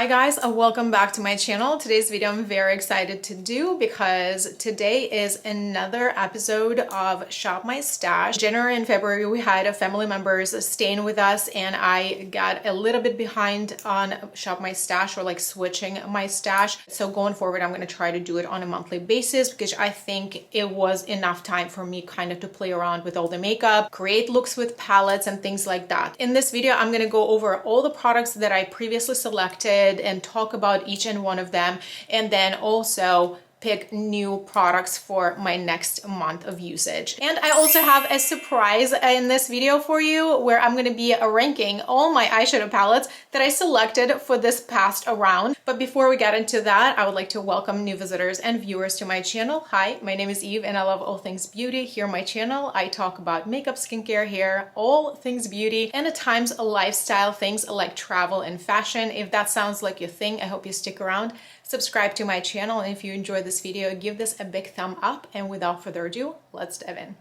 Hi guys, welcome back to my channel. Today's video I'm very excited to do because today is another episode of Shop My Stash. January and February we had family members staying with us and I got a little bit behind on Shop My Stash, or like switching my stash. So going forward I'm going to try to do it on a monthly basis because I think it was enough time for me kind of to play around with all the makeup, create looks with palettes and things like that. In this video I'm going to go over all the products that I previously selected and talk about each and one of them, and then also pick new products for my next month of usage. And I also have a surprise in this video for you where I'm going to be ranking all my eyeshadow palettes that I selected for this past round. But before we get into that, I would like to welcome new visitors and viewers to my channel. Hi, my name is Eve and I love all things beauty. Here on my channel, I talk about makeup, skincare, hair, all things beauty, and at times lifestyle things like travel and fashion. If that sounds like your thing, I hope you stick around. Subscribe to my channel, and if you enjoyed this video, give this a big thumb up. And without further ado, let's dive in.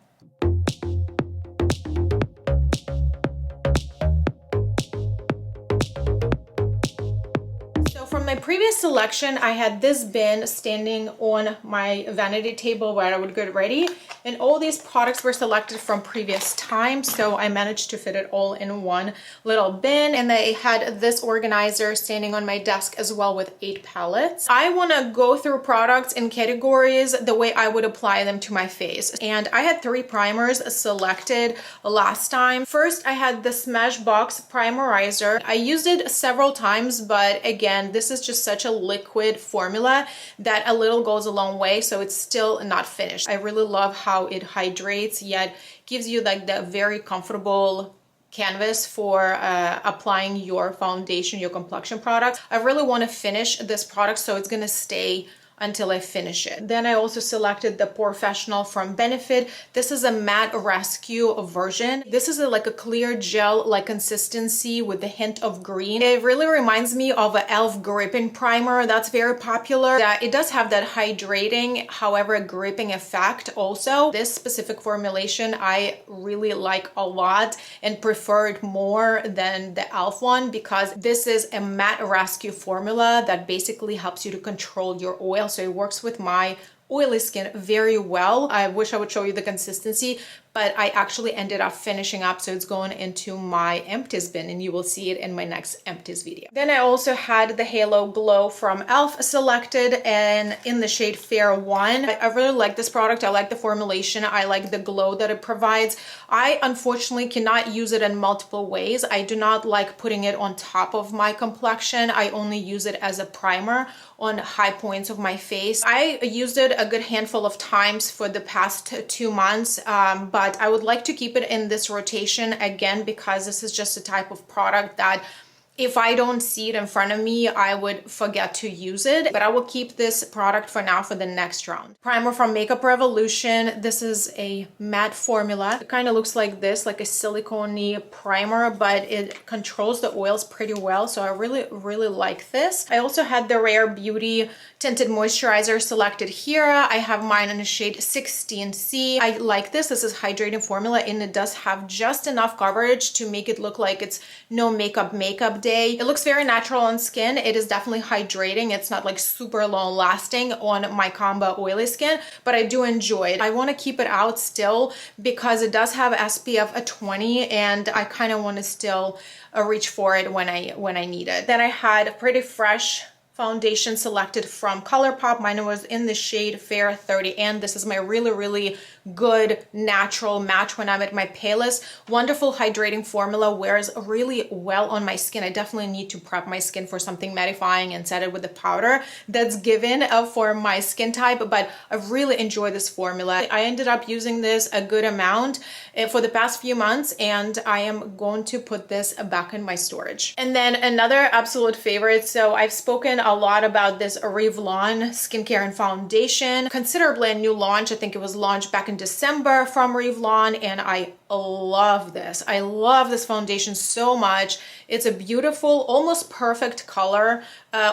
From my previous selection, I had this bin standing on my vanity table where I would get ready, and all these products were selected from previous times, so I managed to fit it all in one little bin. And I had this organizer standing on my desk as well with 8 palettes. I want to go through products in categories the way I would apply them to my face, and I had 3 primers selected last time. First, I had the Smashbox Primerizer. I used it several times, but again, this is just such a liquid formula that a little goes a long way, so it's still not finished. I really love how it hydrates yet gives you like the very comfortable canvas for applying your foundation, your complexion product. I really want to finish this product, so it's gonna stay until I finish it. Then I also selected the Professional from Benefit. This is a matte rescue version. This is like a clear gel like consistency with a hint of green. It really reminds me of an e.l.f. gripping primer that's very popular. It does have that hydrating, however, gripping effect also. This specific formulation I really like a lot and prefer it more than the e.l.f. one because this is a matte rescue formula that basically helps you to control your oil. So it works with my oily skin very well. I wish I would show you the consistency, but I actually ended up finishing up, so it's going into my empties bin and you will see it in my next empties video. Then I also had the Halo Glow from e.l.f. selected and in the shade Fair 1. I really like this product. I like the formulation. I like the glow that it provides. I unfortunately cannot use it in multiple ways. I do not like putting it on top of my complexion. I only use it as a primer on high points of my face. I used it a good handful of times for the past 2 months, but I would like to keep it in this rotation again because this is just a type of product that if I don't see it in front of me, I would forget to use it, but I will keep this product for now for the next round. Primer from Makeup Revolution. This is a matte formula. It kind of looks like this, like a silicone-y primer, but it controls the oils pretty well, so I really like this. I also had the Rare Beauty Tinted Moisturizer selected here. I have mine in the shade 16C. I like this. This is hydrating formula and it does have just enough coverage to make it look like it's no makeup day. It looks very natural on skin. It is definitely hydrating. It's not like super long lasting on my combo oily skin, but I do enjoy it. I want to keep it out still because it does have SPF 20 and I kind of want to still reach for it when I need it. Then I had Pretty Fresh foundation selected from ColourPop. Mine was in the shade Fair 30, and this is my really good natural match when I'm at my palest. Wonderful hydrating formula, wears really well on my skin. I definitely need to prep my skin for something mattifying and set it with the powder that's given for my skin type, but I really enjoy this formula. I ended up using this a good amount for the past few months, and I am going to put this back in my storage. And then another absolute favorite, so I've spoken a lot about this Revlon skincare and foundation, considerably a new launch. I think it was launched back in December from Revlon, and I love this. I love this foundation so much. It's a beautiful, almost perfect color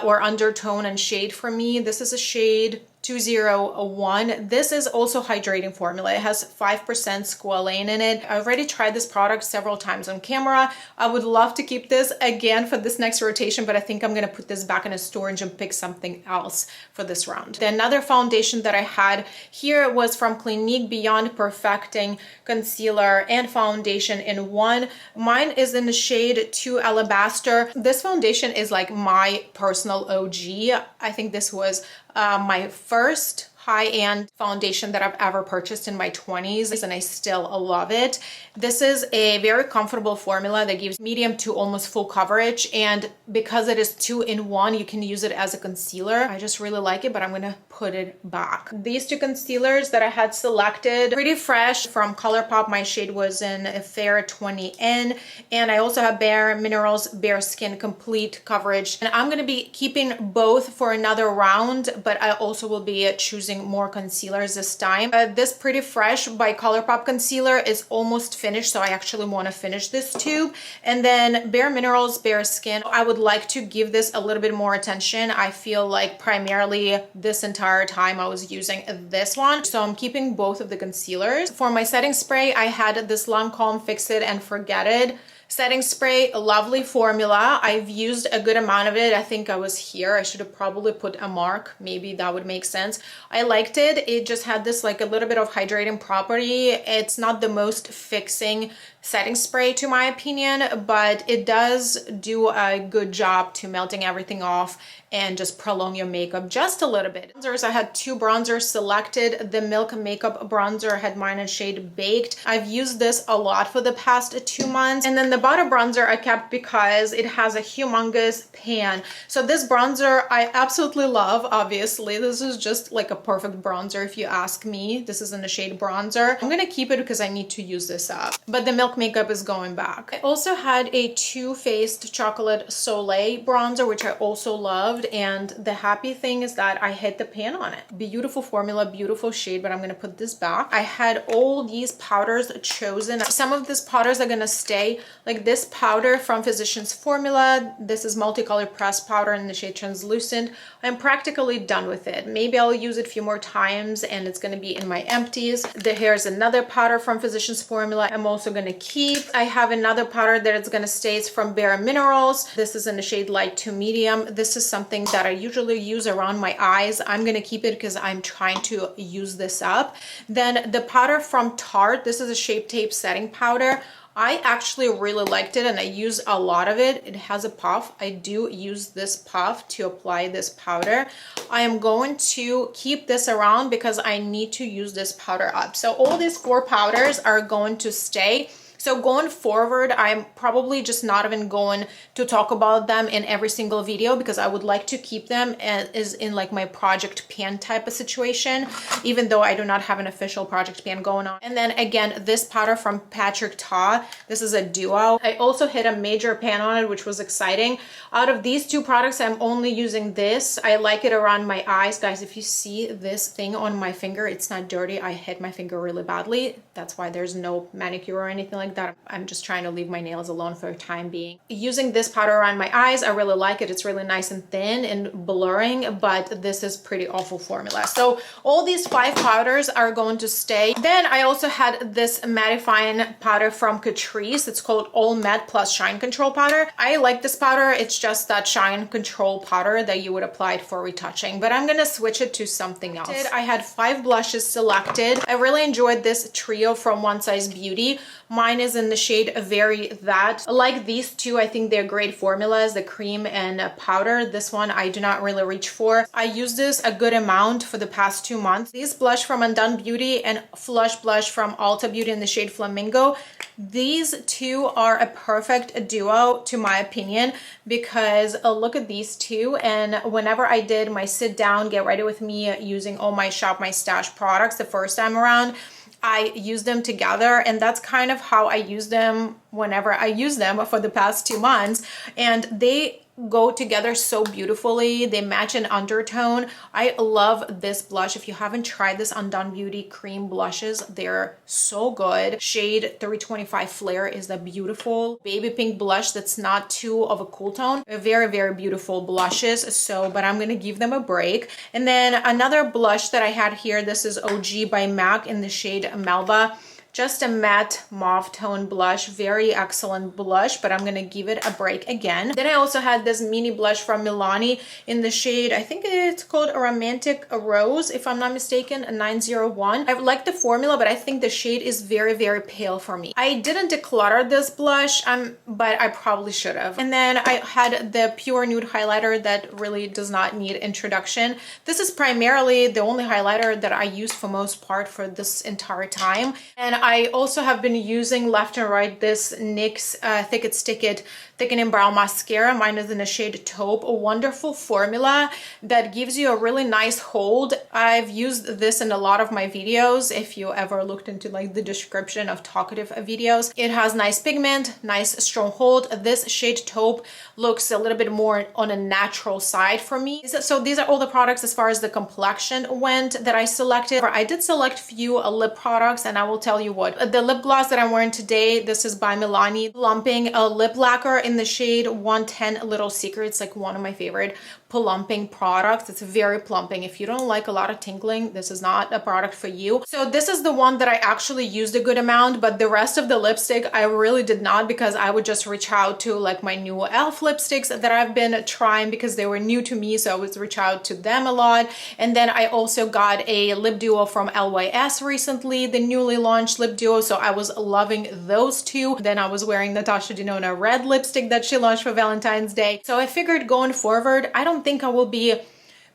or undertone and shade for me. This is a shade 201. This is also hydrating formula. It has 5% squalane in it. I already tried this product several times on camera. I would love to keep this again for this next rotation, but I think I'm gonna put this back in a storage and pick something else for this round. Another foundation that I had here was from Clinique Beyond Perfecting Concealer and Foundation in one. Mine is in the shade 2 Alabaster. This foundation is like my personal OG. I think this was my first high-end foundation that I've ever purchased in my 20s, and I still love it. This is a very comfortable formula that gives medium to almost full coverage, and because it is 2-in-1, you can use it as a concealer. I just really like it, but I'm gonna put it back. These two concealers that I had selected, pretty fresh from ColourPop. My shade was in Fair 20N, and I also have Bare Minerals Bare Skin Complete Coverage, and I'm gonna be keeping both for another round, but I also will be choosing more concealers this time. This Pretty Fresh by ColourPop concealer is almost finished, so I actually want to finish this tube. And then Bare Minerals Bare Skin, I would like to give this a little bit more attention. I feel like primarily this entire time I was using this one, so I'm keeping both of the concealers. For my setting spray, I had this Lancome Fix It and Forget It setting spray. A lovely formula. I've used a good amount of it. I think I was here. I should have probably put a mark. Maybe that would make sense. I liked it. It just had this like a little bit of hydrating property. It's not the most fixing setting spray to my opinion, but it does do a good job to melting everything off and just prolong your makeup just a little bit. Bronzers, I had two bronzers selected. The Milk Makeup bronzer, I had mine in shade Baked. I've used this a lot for the past 2 months. And then the Butter bronzer I kept because it has a humongous pan. So this bronzer I absolutely love, obviously. This is just like a perfect bronzer if you ask me. This is in the shade Bronzer. I'm gonna keep it because I need to use this up. But the Milk Makeup is going back. I also had a Too Faced Chocolate Soleil bronzer, which I also loved. And the happy thing is that I hit the pan on it. Beautiful formula, beautiful shade, but I'm gonna put this back. I had all these powders chosen. Some of these powders are gonna stay, like this powder from Physicians Formula. This is multicolored pressed powder in the shade Translucent. I'm practically done with it. Maybe I'll use it a few more times and it's gonna be in my empties. Here's another powder from Physicians Formula I'm also gonna keep. I have another powder that it's gonna stay. It's from Bare Minerals. This is in the shade Light to Medium. This is something that I usually use around my eyes. I'm gonna keep it because I'm trying to use this up. Then the powder from Tarte. This is a Shape Tape setting powder. I actually really liked it and I use a lot of it. It has a puff. I do use this puff to apply this powder. I am going to keep this around because I need to use this powder up. So all these 4 powders are going to stay. So going forward, I'm probably just not even going to talk about them in every single video because I would like to keep them as in like my project pan type of situation, even though I do not have an official project pan going on. And then again, this powder from Patrick Ta, this is a duo. I also hit a major pan on it, which was exciting. Out of these 2 products, I'm only using this. I like it around my eyes. Guys, if you see this thing on my finger, it's not dirty. I hit my finger really badly. That's why there's no manicure or anything like that. I'm just trying to leave my nails alone for the time being. Using this powder around my eyes, I really like it. It's really nice and thin and blurring, but this is pretty awful formula. So all these 5 powders are going to stay. Then I also had this mattifying powder from Catrice. It's called All Matte Plus Shine Control Powder. I like this powder. It's just that shine control powder that you would apply it for retouching, but I'm gonna switch it to something else. I had 5 blushes selected. I really enjoyed this trio from One Size Beauty. Mine is in the shade Very That. Like these 2, I think they're great formulas, the cream and powder. This one I do not really reach for. I use this a good amount for the past 2 months. These blush from Undone Beauty and Flush Blush from Ulta Beauty in the shade Flamingo. These 2 are a perfect duo to my opinion because look at these 2, and whenever I did my sit down, get ready with me using all my Shop My Stash products the first time around, I use them together, and that's kind of how I use them whenever I use them for the past 2 months, and they go together so beautifully. They match an undertone. I love this blush. If you haven't tried this Undone Beauty cream blushes, they're so good. Shade 325 Flare is the beautiful baby pink blush that's not too of a cool tone. Very, very beautiful blushes. So, but I'm gonna give them a break. And then another blush that I had here, this is OG by MAC in the shade Melba. Just a matte mauve tone blush, very excellent blush, but I'm gonna give it a break again. Then I also had this mini blush from Milani in the shade, I think it's called Romantic Rose, if I'm not mistaken, a 901. I like the formula, but I think the shade is very, very pale for me. I didn't declutter this blush, but I probably should have. And then I had the Pure Nude highlighter that really does not need introduction. This is primarily the only highlighter that I used for most part for this entire time. And I also have been using left and right this NYX Thick It Stick It Thickening Brow Mascara. Mine is in the shade Taupe, a wonderful formula that gives you a really nice hold. I've used this in a lot of my videos. If you ever looked into like the description of talkative videos, it has nice pigment, nice strong hold. This shade Taupe looks a little bit more on a natural side for me. So these are all the products as far as the complexion went that I selected. I did select few lip products, and I will tell you what. The lip gloss that I'm wearing today, this is by Milani, Plumping a Lip Lacquer in the shade 110 Little Secret. It's like one of my favorite plumping products. It's very plumping. If you don't like a lot of tinkling, this is not a product for you. So this is the one that I actually used a good amount, but the rest of the lipstick I really did not, because I would just reach out to like my new e.l.f. lipsticks that I've been trying because they were new to me, so I would reach out to them a lot. And then I also got a lip duo from LYS recently, the newly launched lip duo, so I was loving those two. Then I was wearing Natasha Denona red lipstick that she launched for Valentine's Day. So I figured going forward, I don't think I will be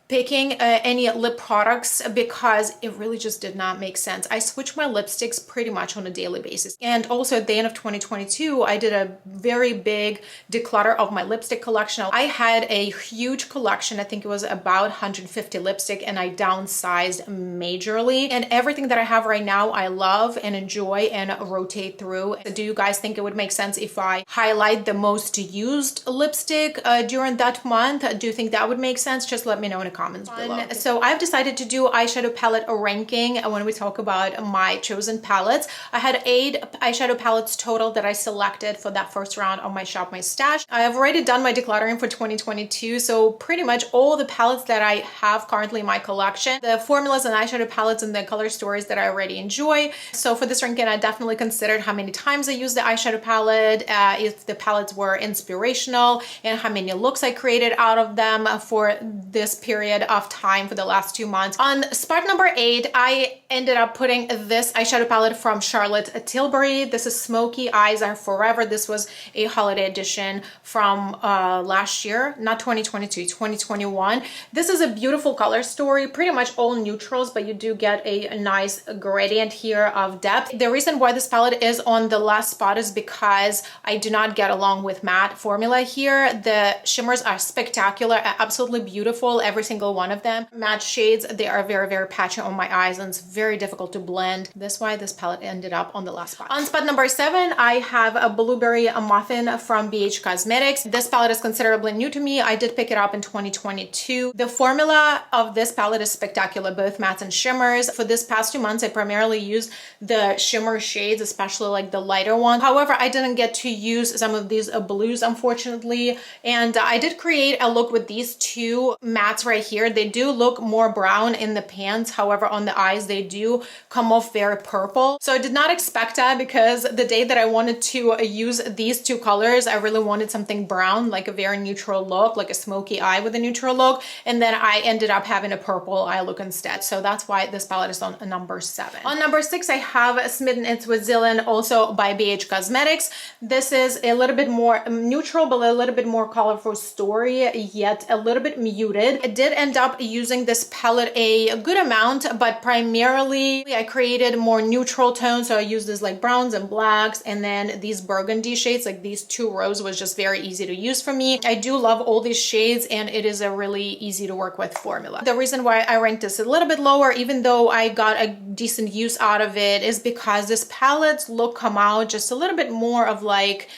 picking any lip products because it really just did not make sense. I switch my lipsticks pretty much on a daily basis. And also at the end of 2022, I did a very big declutter of my lipstick collection. I had a huge collection. I think it was about 150 lipstick, and I downsized majorly. And everything that I have right now, I love and enjoy and rotate through. Do you guys think it would make sense if I highlight the most used lipstick during that month? Do you think that would make sense? Just let me know in the comments below. So I've decided to do eyeshadow palette ranking when we talk about my chosen palettes. I had 8 eyeshadow palettes total that I selected for that first round of my Shop My Stash. I have already done my decluttering for 2022, so pretty much all the palettes that I have currently in my collection, the formulas and eyeshadow palettes and the color stories that I already enjoy. So for this ranking, I definitely considered how many times I used the eyeshadow palette, if the palettes were inspirational, and how many looks I created out of them for this period of time for the last 2 months. On spot number 8, I ended up putting this eyeshadow palette from Charlotte Tilbury. This is Smoky Eyes Are Forever. This was a holiday edition from last year, not 2022, 2021. This is a beautiful color story, pretty much all neutrals, but you do get a nice gradient here of depth. The reason why this palette is on the last spot is because I do not get along with matte formula here. The shimmers are spectacular, absolutely beautiful, every single one of them. Matte shades, they are very, very patchy on my eyes, and it's very difficult to blend. That's why this palette ended up on the last spot. On spot number 7, I have a Blueberry Muffin from BH Cosmetics. This palette is considerably new to me. I did pick it up in 2022. The formula of this palette is spectacular, both mattes and shimmers. For this past 2 months, I primarily used the shimmer shades, especially like the lighter one. However, I didn't get to use some of these blues, unfortunately, and I did create a look with these two mattes right here. They do look more brown in the pants, however on the eyes they do come off very purple. So I did not expect that, because the day that I wanted to use these two colors, I really wanted something brown, like a very neutral look, like a smoky eye with a neutral look, and then I ended up having a purple eye look instead. So that's why this palette is on number 7. On number 6, I have Smitten It with Zillion, also by BH Cosmetics. This is a little bit more neutral, but a little bit more colorful story, yet a little bit muted. I did end up using this palette a good amount, but primarily I created more neutral tones. So I used this like browns and blacks, and then these burgundy shades, like these 2 rows was just very easy to use for me. I do love all these shades, and it is a really easy to work with formula. The reason why I ranked this a little bit lower, even though I got a decent use out of it, is because this palette's look come out just a little bit more of like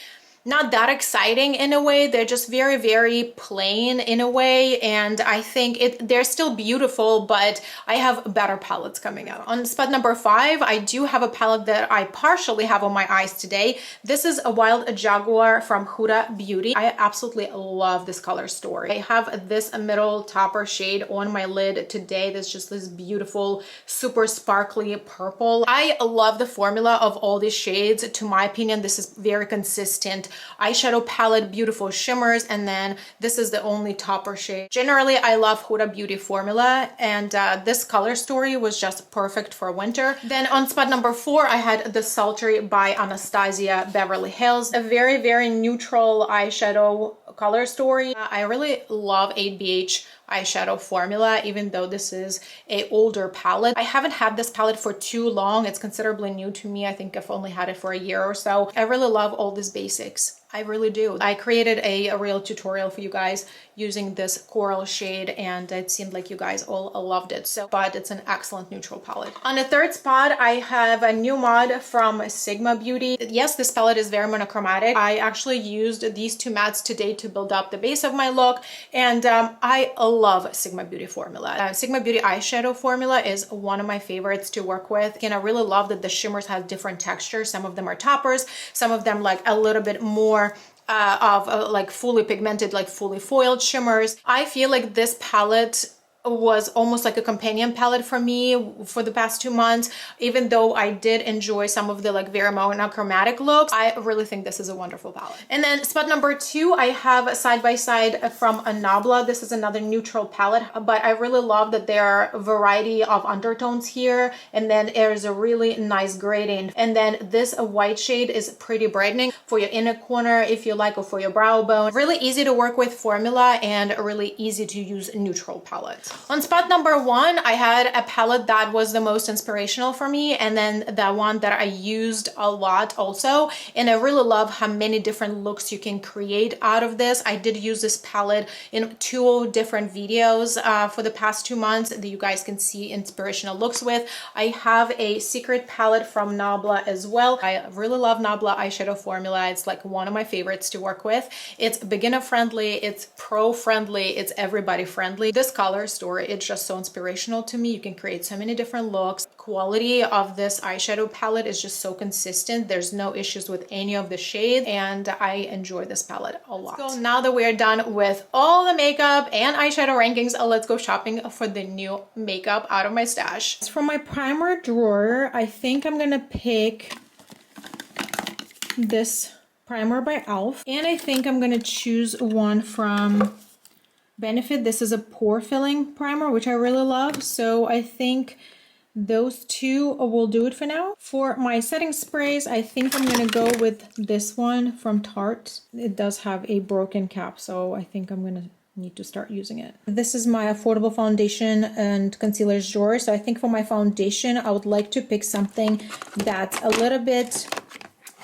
not that exciting in a way. They're just very, very plain in a way. And I think they're still beautiful, but I have better palettes coming out. On spot number 5, I do have a palette that I partially have on my eyes today. This is a Wild Jaguar from Huda Beauty. I absolutely love this color story. I have this middle topper shade on my lid today. There's just this beautiful, super sparkly purple. I love the formula of all these shades. To my opinion, this is very consistent eyeshadow palette, beautiful shimmers, and then this is the only topper shade. Generally, I love Huda Beauty formula, and this color story was just perfect for winter. Then on spot number 4, I had the Sultry by Anastasia Beverly Hills, a very, very neutral eyeshadow color story. I really love 8BH eyeshadow formula, even though this is a older palette. I haven't had this palette for too long. It's considerably new to me. I think I've only had it for a year or so. I really love all these basics. I really do. I created a real tutorial for you guys using this coral shade, and it seemed like you guys all loved it. So, but it's an excellent neutral palette. On the 3rd spot, I have a new mod from Sigma Beauty. Yes, this palette is very monochromatic. I actually used these 2 mattes today to build up the base of my look, and I love Sigma Beauty formula. Sigma Beauty eyeshadow formula is one of my favorites to work with, and I really love that the shimmers have different textures. Some of them are toppers, some of them like a little bit more like fully pigmented, like fully foiled shimmers. I feel like this palette was almost like a companion palette for me for the past 2 months. Even though I did enjoy some of the like very monochromatic looks, I really think this is a wonderful palette. And then spot number 2, I have Side by Side from Nabla. This is another neutral palette, but I really love that there are a variety of undertones here, and then there's a really nice gradient. And then this white shade is pretty brightening for your inner corner if you like, or for your brow bone. Really easy to work with formula and a really easy to use neutral palette. On spot number 1, I had a palette that was the most inspirational for me, and then the one that I used a lot also. And I really love how many different looks you can create out of this. I did use this palette in 2 different videos for the past 2 months that you guys can see inspirational looks with. I have a secret palette from Nabla as well. I really love Nabla eyeshadow formula. It's like one of my favorites to work with. It's beginner friendly, it's pro friendly, it's everybody friendly. This color story, it's just so inspirational to me. You can create so many different looks. Quality of this eyeshadow palette is just so consistent. There's no issues with any of the shades, and I enjoy this palette a lot. So now that we're done with all the makeup and eyeshadow rankings, let's go shopping for the new makeup out of my stash. From my primer drawer, I think I'm gonna pick this primer by e.l.f. and I think I'm gonna choose one from Benefit. This is a pore filling primer, which I really love. So I think those 2 will do it for now. For my setting sprays, I think I'm gonna go with this one from Tarte. It does have a broken cap, so I think I'm gonna need to start using it. This is my affordable foundation and concealers drawer. So I think for my foundation, I would like to pick something that's a little bit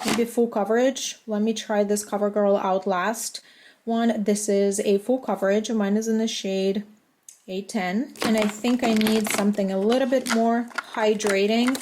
maybe full coverage. Let me try this CoverGirl Outlast one. This is a full coverage. Mine is in the shade A10, and I think I need something a little bit more hydrating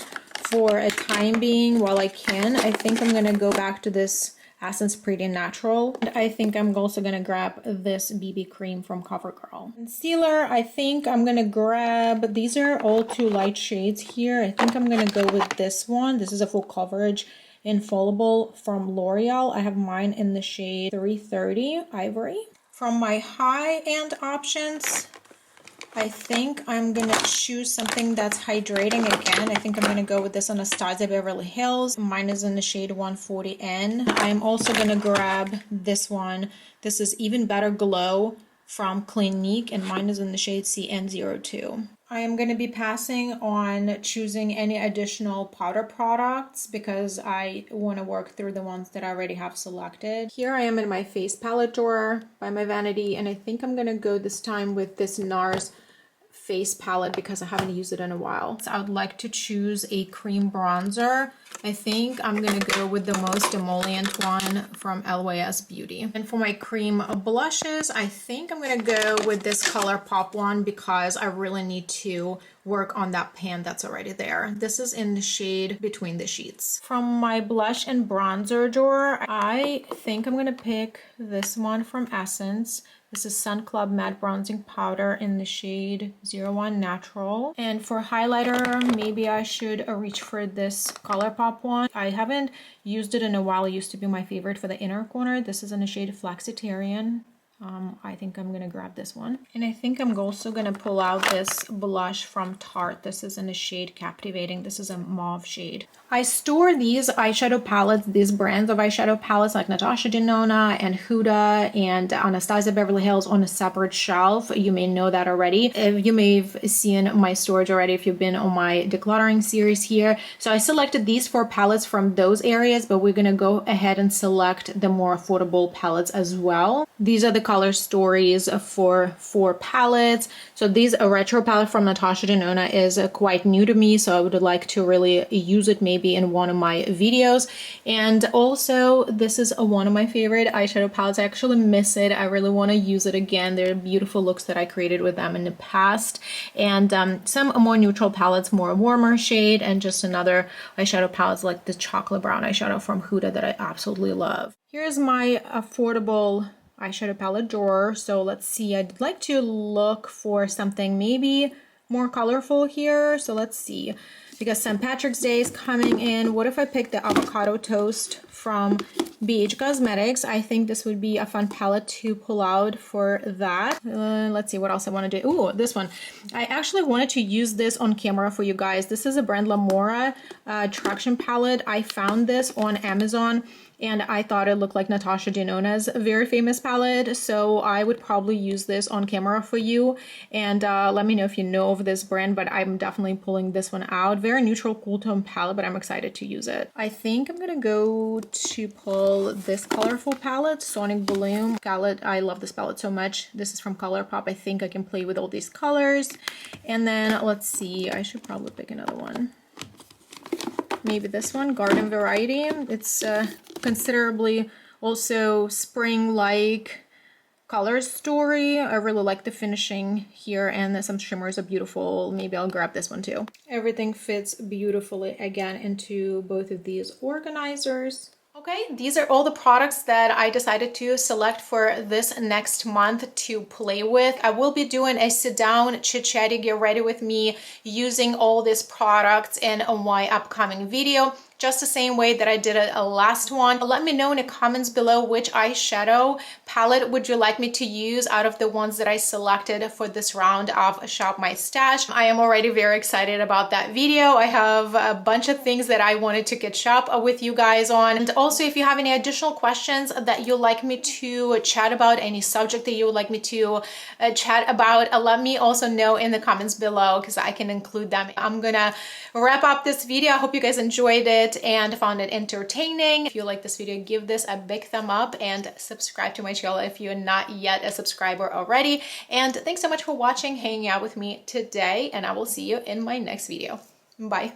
for a time being while I can. I think I'm gonna go back to this Essence Pretty Natural, and I think I'm also gonna grab this BB cream from CoverGirl. Concealer, I think I'm gonna grab, these are all 2 light shades here. I think I'm gonna go with this one. This is a full coverage Infallible from L'Oreal. I have mine in the shade 330 Ivory. From my high-end options, I think I'm gonna choose something that's hydrating again. I think I'm gonna go with this Anastasia Beverly Hills. Mine is in the shade 140N. I'm also gonna grab this one. This is Even Better Glow from Clinique, and mine is in the shade CN02. I am going to be passing on choosing any additional powder products because I want to work through the ones that I already have selected. Here I am in my face palette drawer by my vanity, and I think I'm going to go this time with this NARS face palette because I haven't used it in a while. So I would like to choose a cream bronzer. I think I'm gonna go with the most emollient one from LYS Beauty. And for my cream blushes, I think I'm gonna go with this ColourPop one because I really need to work on that pan that's already there. This is in the shade Between the Sheets. From my blush and bronzer drawer, I think I'm gonna pick this one from Essence. This is Sun Club Matte Bronzing Powder in the shade 01 Natural. And for highlighter, maybe I should reach for this ColourPop one. I haven't used it in a while. It used to be my favorite for the inner corner. This is in the shade Flexitarian. I think I'm gonna grab this one. And I think I'm also gonna pull out this blush from Tarte. This is in the shade Captivating. This is a mauve shade. I store these eyeshadow palettes, these brands of eyeshadow palettes like Natasha Denona and Huda and Anastasia Beverly Hills on a separate shelf. You may know that already. You may have seen my storage already if you've been on my decluttering series here. So I selected these 4 palettes from those areas, but we're gonna go ahead and select the more affordable palettes as well. These are the color stories for 4 palettes. So these a retro palette from Natasha Denona is quite new to me, so I would like to really use it maybe in one of my videos. And also this is one of my favorite eyeshadow palettes. I actually miss it. I really want to use it again. They're beautiful looks that I created with them in the past. And some more neutral palettes, more warmer shade, and just another eyeshadow palettes like the chocolate brown eyeshadow from Huda that I absolutely love. Here's my affordable eyeshadow palette drawer. So let's see, I'd like to look for something maybe more colorful here. So let's see, because St. Patrick's Day is coming in. What if I pick the avocado toast from BH Cosmetics? I think this would be a fun palette to pull out for that. Let's see what else I want to do. Ooh, this one. I actually wanted to use this on camera for you guys. This is a brand Lamora Traction palette. I found this on Amazon and I thought it looked like Natasha Denona's very famous palette, so I would probably use this on camera for you. And let me know if you know of this brand, but I'm definitely pulling this one out. Very neutral, cool tone palette, but I'm excited to use it. I think I'm gonna go to pull this colorful palette, Sonic Bloom palette. I love this palette so much. This is from ColourPop. I think I can play with all these colors. And then let's see, I should probably pick another one. Maybe this one, Garden Variety. It's considerably also spring-like color story. I really like the finishing here, and some shimmers are beautiful. Maybe I'll grab this one too. Everything fits beautifully again into both of these organizers. Okay, these are all the products that I decided to select for this next month to play with. I will be doing a sit-down chit-chatty, get ready with me using all these products in my upcoming video, just the same way that I did it last one. Let me know in the comments below which eyeshadow palette would you like me to use out of the ones that I selected for this round of Shop My Stash. I am already very excited about that video. I have a bunch of things that I wanted to catch up with you guys on. And also, if you have any additional questions that you'd like me to chat about, any subject that you would like me to chat about, let me also know in the comments below because I can include them. I'm gonna wrap up this video. I hope you guys enjoyed it and found it entertaining. If you like this video, give this a big thumb up and subscribe to my channel if you're not yet a subscriber already. And thanks so much for watching, hanging out with me today, and I will see you in my next video. Bye.